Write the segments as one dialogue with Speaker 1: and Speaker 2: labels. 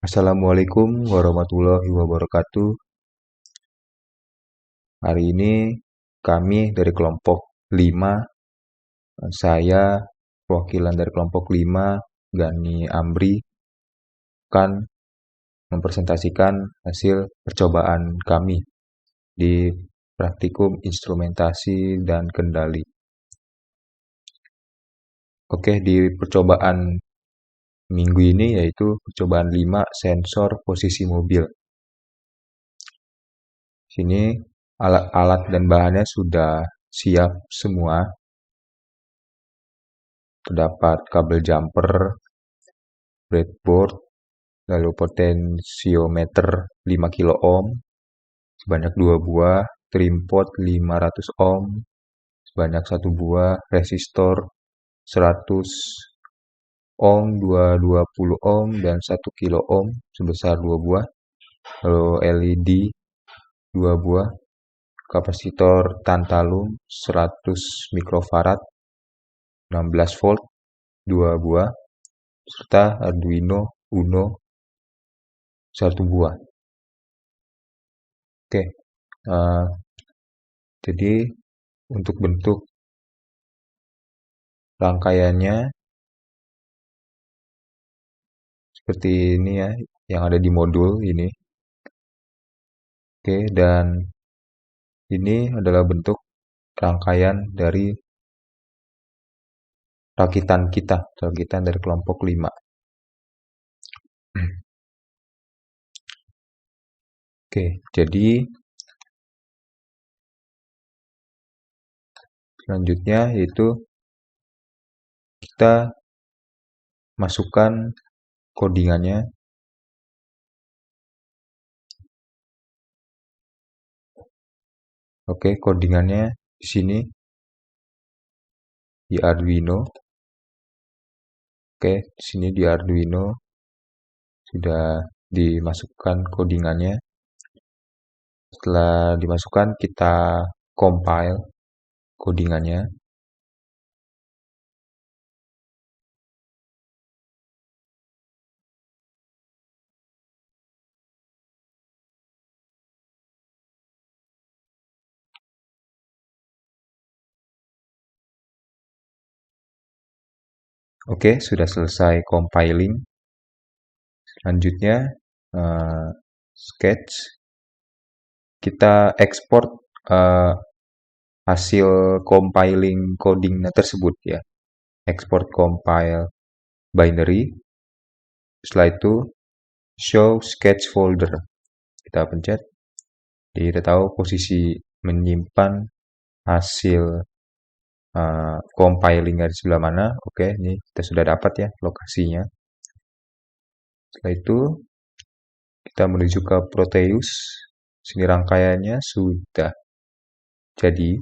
Speaker 1: Assalamualaikum warahmatullahi wabarakatuh. Hari ini kami dari kelompok 5, saya perwakilan dari kelompok 5, Gani Amri, akan mempresentasikan hasil percobaan kami di praktikum instrumentasi dan kendali. Oke, di percobaan minggu ini yaitu percobaan 5 sensor posisi mobil. Sini alat-alat dan bahannya sudah siap semua. Terdapat kabel jumper, breadboard, lalu potensiometer 5 kilo ohm, sebanyak 2 buah, trim pot 500 ohm, sebanyak 1 buah, resistor 100 ohm, 220 ohm, dan 1 kilo ohm sebesar 2 buah, lalu LED 2 buah, kapasitor tantalum 100 mikrofarad 16 volt 2 buah, serta Arduino Uno 1 buah. Oke, jadi untuk bentuk rangkaiannya seperti ini ya, yang ada di modul ini. Oke, dan ini adalah bentuk rangkaian dari rakitan dari kelompok 5. Oke, jadi selanjutnya yaitu kita masukkan codingannya. Oke, codingannya di sini di Arduino. Oke, di sini di Arduino sudah dimasukkan codingannya. Setelah dimasukkan, kita compile codingannya. Oke, sudah selesai compiling. Selanjutnya, sketch. Kita ekspor hasil compiling coding tersebut ya. Export compile binary. Setelah itu, show sketch folder. Kita pencet. Jadi kita tahu posisi menyimpan hasil compiling di sebelah mana. Oke, ini kita sudah dapat ya lokasinya. Setelah itu kita menuju ke Proteus. Sini rangkaiannya sudah jadi.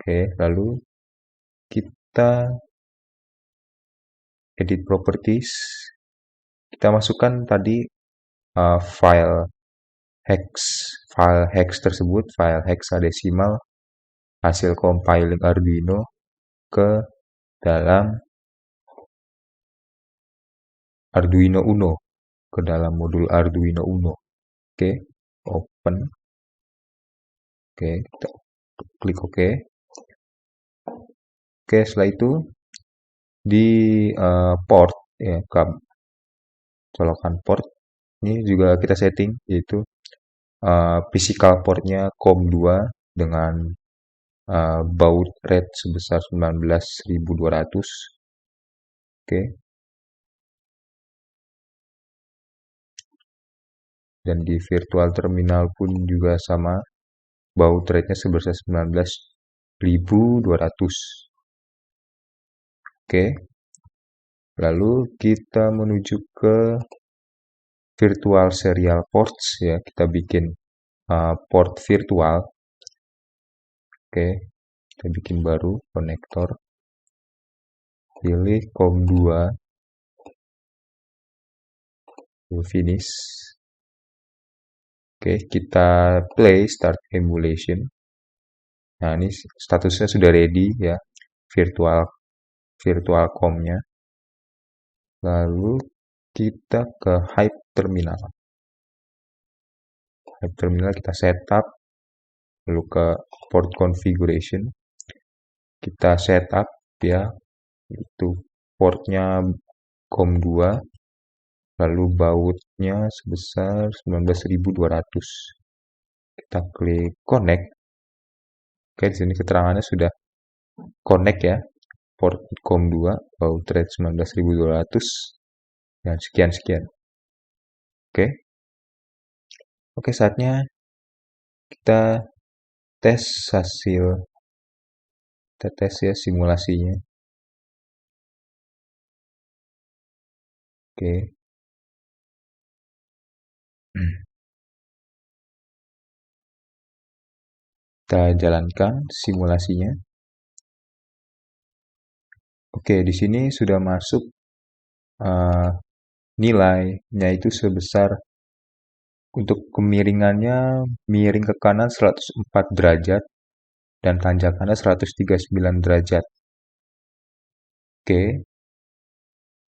Speaker 1: Oke, lalu kita edit properties. Kita masukkan tadi file hex tersebut, file hexadesimal hasil compiling Arduino ke dalam Arduino Uno, ke dalam modul Arduino Uno. Oke, open. Oke, kita klik OK. Oke, setelah itu di port ya, colokan port. Ini juga kita setting yaitu physical portnya COM2 dengan baud rate sebesar 19.200. Oke. Dan di virtual terminal pun juga sama, baud rate-nya sebesar 19.200. Oke. Lalu kita menuju ke virtual serial ports ya, kita bikin port virtual. Oke, kita bikin baru konektor. Pilih COM2. Finish. Oke, kita play start emulation. Nah, ini statusnya sudah ready ya, virtual COM-nya. Lalu kita ke Hype Terminal. Hype Terminal kita setup, lalu ke port configuration, kita setup ya, itu portnya COM2, lalu bautnya sebesar 19.200. Kita klik connect. Oke, di sini keterangannya sudah connect ya, port COM2, baut rate 19.200, dan sekian-sekian. Oke, saatnya kita tes hasil, kita tes ya simulasinya. Oke. Kita jalankan simulasinya. Oke, di sini sudah masuk nilainya itu sebesar, untuk kemiringannya miring ke kanan 104 derajat dan tanjakannya 139 derajat. Oke.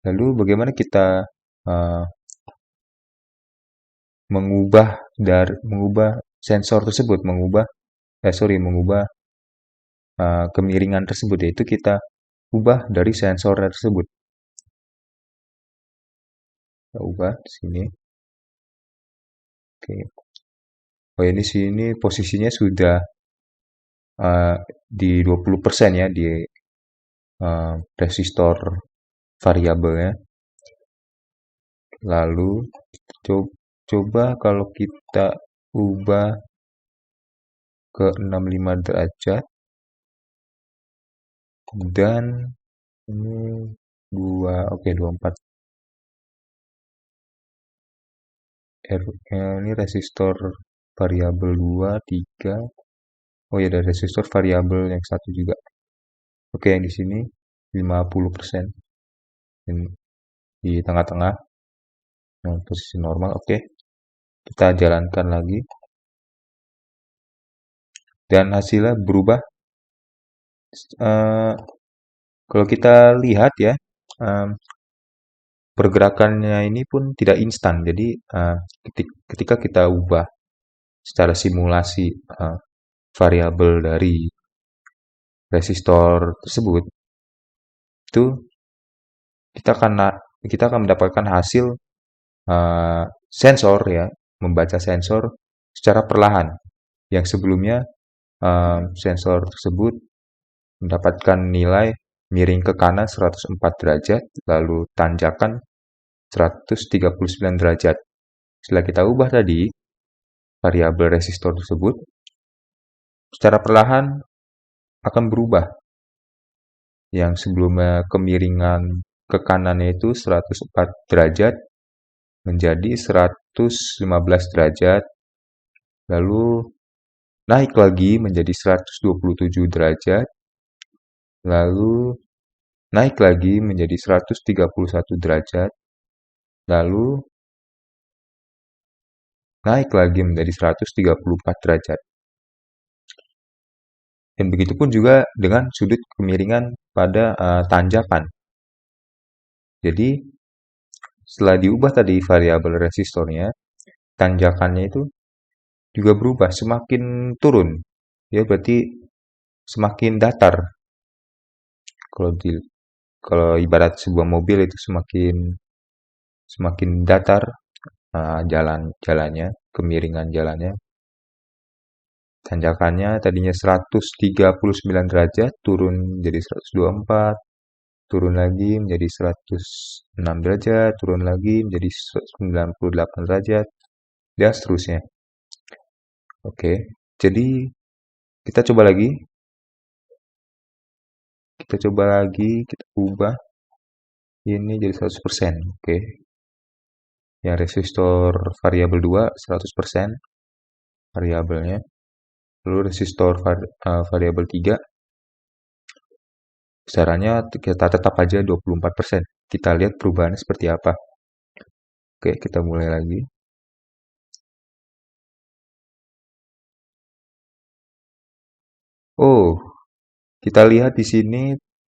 Speaker 1: Lalu bagaimana kita mengubah sensor tersebut, mengubah kemiringan tersebut, yaitu kita ubah dari sensor tersebut. Kita ubah di sini. Oke. Oh, ini sini posisinya sudah di 20% ya, di resistor variabelnya. Lalu coba kalau kita ubah ke 65 derajat, dan ini 24. Ini resistor variabel 2, 3. Oh ya, ada resistor variabel yang satu juga. Oke, yang di sini 50%. Di tengah-tengah. Posisi normal. Oke. Kita jalankan lagi. Dan hasilnya berubah. Kalau kita lihat ya, pergerakannya ini pun tidak instan. Jadi ketika kita ubah secara simulasi variabel dari resistor tersebut, itu kita akan mendapatkan hasil sensor ya, membaca sensor secara perlahan. Yang sebelumnya sensor tersebut mendapatkan nilai miring ke kanan 104 derajat, lalu tanjakan 139 derajat. Setelah kita ubah tadi variabel resistor tersebut, secara perlahan akan berubah. Yang sebelumnya kemiringan ke kanannya itu 104 derajat menjadi 115 derajat, lalu naik lagi menjadi 127 derajat, lalu naik lagi menjadi 131 derajat, lalu naik lagi menjadi 134 derajat. Dan begitu pun juga dengan sudut kemiringan pada tanjakan. Jadi, setelah diubah tadi variabel resistornya, tanjakannya itu juga berubah, semakin turun. Ya, berarti semakin datar. Kalau ibarat sebuah mobil itu semakin datar jalannya, kemiringan jalannya. Tanjakannya tadinya 139 derajat, turun jadi 124, turun lagi menjadi 106 derajat, turun lagi menjadi 98 derajat, dan seterusnya. Oke, jadi kita coba lagi. Kita ubah ini jadi 100%. Oke. Yang resistor variabel 2, 100% variabelnya. Lalu resistor variabel 3, besarannya kita tetap aja 24%. Kita lihat perubahannya seperti apa. Oke, kita mulai lagi. Oh, kita lihat di sini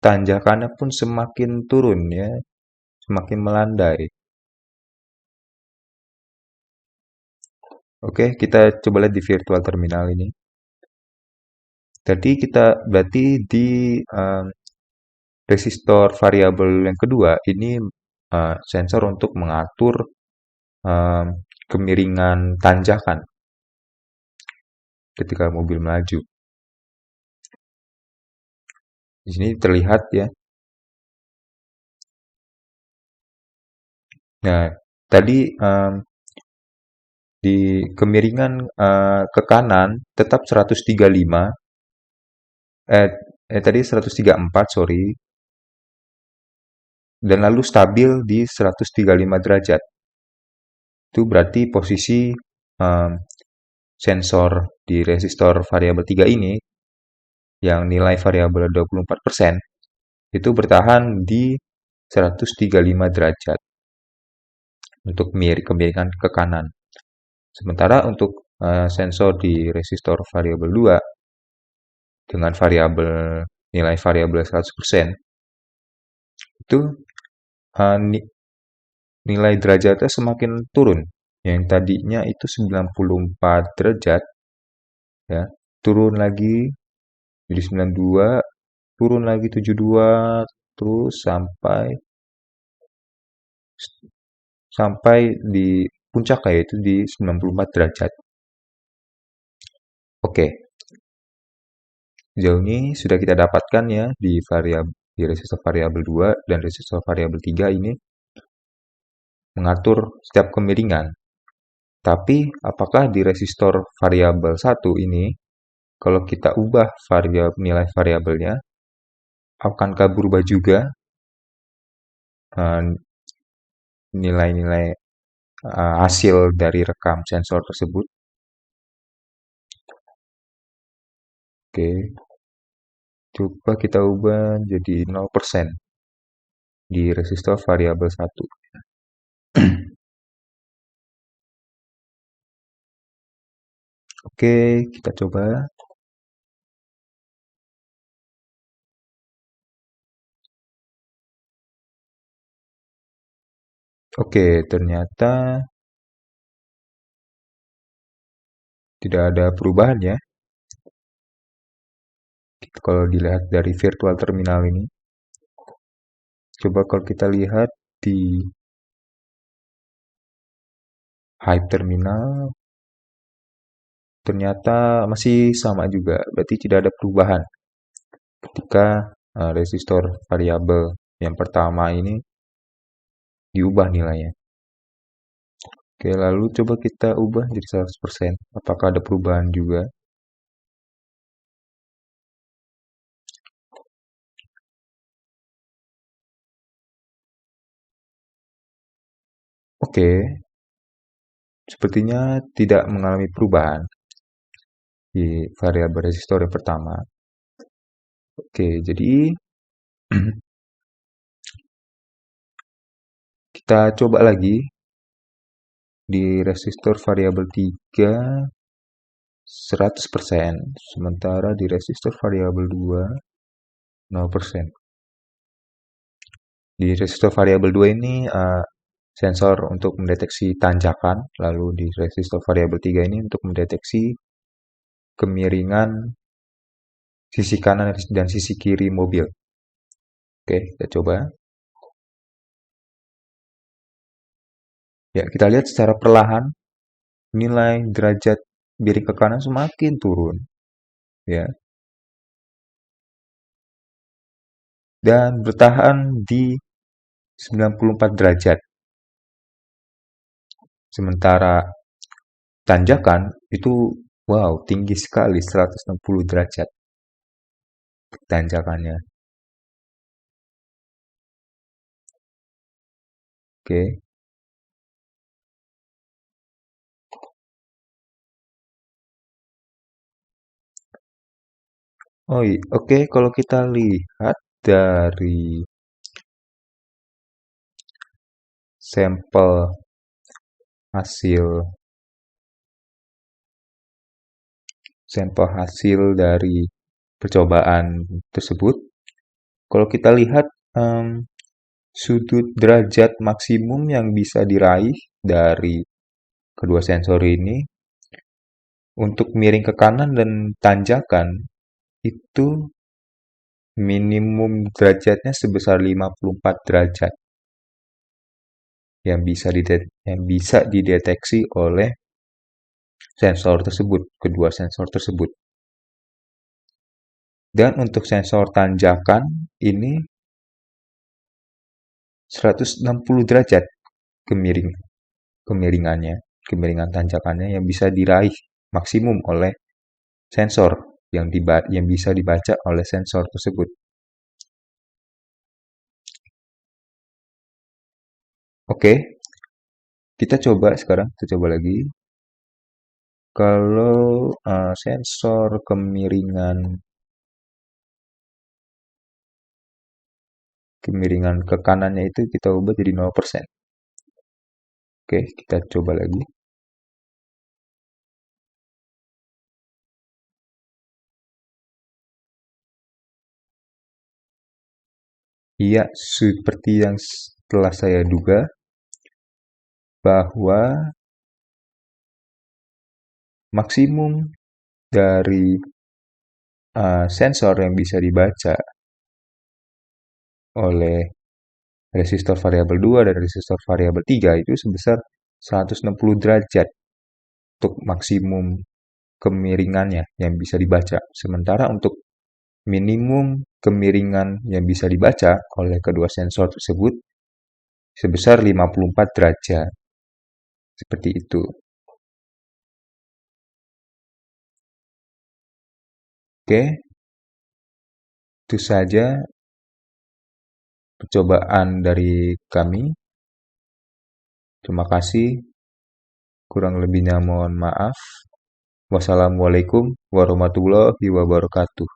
Speaker 1: tanjakannya pun semakin turun ya, semakin melandai. Oke, kita coba lihat di virtual terminal ini. Tadi kita berarti di resistor variabel yang kedua ini sensor untuk mengatur em, kemiringan tanjakan ketika mobil melaju. Di sini terlihat ya. Nah, tadi di kemiringan ke kanan tetap 135 eh tadi 134 sorry, dan lalu stabil di 135 derajat. Itu berarti posisi em, sensor di resistor variabel 3 ini yang nilai variabel 24% itu bertahan di 135 derajat untuk kemiringan ke kanan. Sementara untuk sensor di resistor variabel 2 dengan nilai variabel 100% itu eh, nilai derajatnya semakin turun. Yang tadinya itu 94 derajat ya, turun lagi jadi 92, turun lagi 72, terus sampai di puncak yaitu di 94 derajat. Oke, sejauh ini sudah kita dapatkan ya di resistor variabel 2 dan resistor variabel 3 ini mengatur setiap kemiringan. Tapi apakah di resistor variabel 1 ini kalau kita ubah nilai variabelnya akankah berubah juga eh, nilai-nilai hasil dari rekam sensor tersebut? Oke, coba kita ubah jadi 0% di resistor variabel 1. Oke, kita coba. Oke, ternyata tidak ada perubahan ya. Kalau dilihat dari virtual terminal ini. Coba kalau kita lihat di Hive terminal, ternyata masih sama juga. Berarti tidak ada perubahan ketika resistor variabel yang pertama ini diubah nilainya. Oke, lalu coba kita ubah jadi 100%. Apakah ada perubahan juga? Oke, sepertinya tidak mengalami perubahan di variabel resistor yang pertama. Oke, jadi kita coba lagi di resistor variabel 3 100%, sementara di resistor variabel 2 0%. Di resistor variabel 2 ini sensor untuk mendeteksi tanjakan, lalu di resistor variabel 3 ini untuk mendeteksi kemiringan sisi kanan dan sisi kiri mobil. Oke, kita coba. Ya, kita lihat secara perlahan nilai derajat miring ke kanan semakin turun, ya, dan bertahan di 94 derajat. Sementara tanjakan itu wow, tinggi sekali 160 derajat tanjakannya. Oke. Oh, oke, kalau kita lihat dari sampel hasil sampel hasil dari percobaan tersebut, kalau kita lihat sudut derajat maksimum yang bisa diraih dari kedua sensor ini Untuk miring ke kanan dan tanjakan itu minimum derajatnya sebesar 54 derajat yang bisa dideteksi oleh sensor tersebut, kedua sensor tersebut. Dan untuk sensor tanjakan ini 160 derajat kemiring kemiringan tanjakannya yang bisa diraih maksimum oleh sensor yang bisa dibaca oleh sensor tersebut. Oke, kita coba lagi. Kalau sensor kemiringan ke kanannya itu kita ubah jadi 0%. Oke, kita coba lagi. Iya, seperti yang telah saya duga bahwa maksimum dari sensor yang bisa dibaca oleh resistor variabel 2 dan resistor variabel 3 itu sebesar 160 derajat untuk maksimum kemiringannya yang bisa dibaca. Sementara untuk minimum kemiringan yang bisa dibaca oleh kedua sensor tersebut sebesar 54 derajat. Seperti itu. Oke, itu saja percobaan dari kami. Terima kasih. Kurang lebihnya mohon maaf. Wassalamualaikum warahmatullahi wabarakatuh.